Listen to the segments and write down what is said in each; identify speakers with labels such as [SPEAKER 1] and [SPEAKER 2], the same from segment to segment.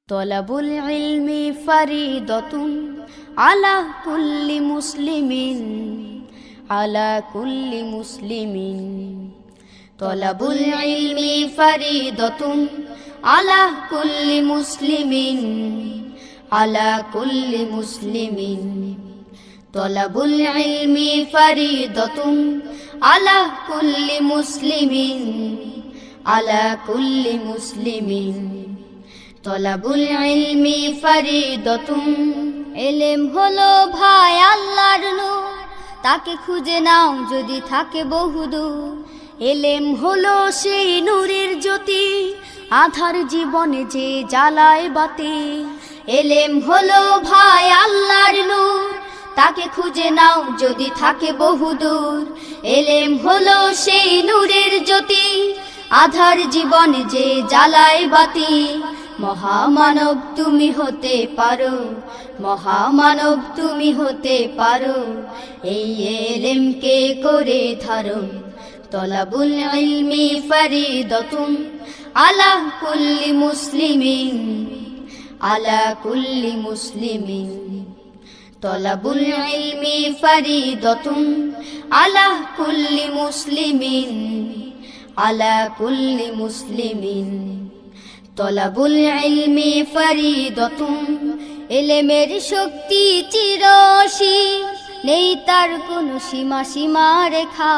[SPEAKER 1] তলাবুল ইলমি ফারিদাতুন আলা কুল্লি মুসলিমিন আলা কুল্লি মুসলিমিন। তলাবুল ইলমি ফারিদাতুন আলা কুল্লি মুসলিমিন আলা কুল্লি মুসলিমিন। তলাবুল ইলমি ফারিদাতুন আলা কুল্লি মুসলিমিন আলা কুল্লি মুসলিমিন। তলাবুল ইলমি ফারিদাতুন, এলেম হলো ভাই আল্লাহর নূর, তাকে খুঁজে নাও যদি থাকে বহুদূর। এলেম হলো সেই নূরের জ্যোতি, আধার জীবনে যে জ্বালায় বাতি। এলেম হলো ভাই আল্লাহর নূর, তাকে খুঁজে নাও যদি থাকে বহুদূর। এলেম হলো সেই নূরের জ্যোতি, আধার জীবনে যে জ্বালায় বাতি। মহামানব তুমি হতে পারো, মহামানব তুমি হতে পারো, এই এলেমকে করে ধারণ। তলাবুল ইলমি ফারিদাতুন আলা কুল্লি মুসলিমিন আলা কুল্লি মুসলিমিন। তলাবুল ইলমি ফারিদাতুন আলা কুল্লি মুসলিমিন আলা কুল্লি মুসলিমিন। তলাবুল ইলমি ফারিদাতুন, এলেমের শক্তি চিরসীম, নেই তার কোনো সীমা সীমা রেখা।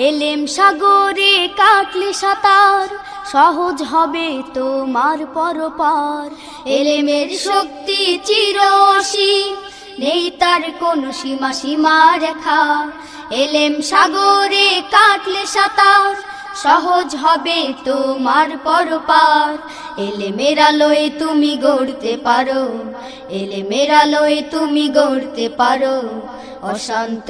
[SPEAKER 1] এলেম সাগরে কাটলে সাঁতার, সহজ হবে তোমার পরপার। এলেমের শক্তি চিরসীম, নেই তার কোনো সীমা সীমা রেখা। এলেম সাগরে কাটলে সাঁতার, সহজ হবে তোমার পরপার। এলেমের আলোয় তুমি গড়তে পারো, এলেমের আলোয় তুমি গড়তে পারো অশান্ত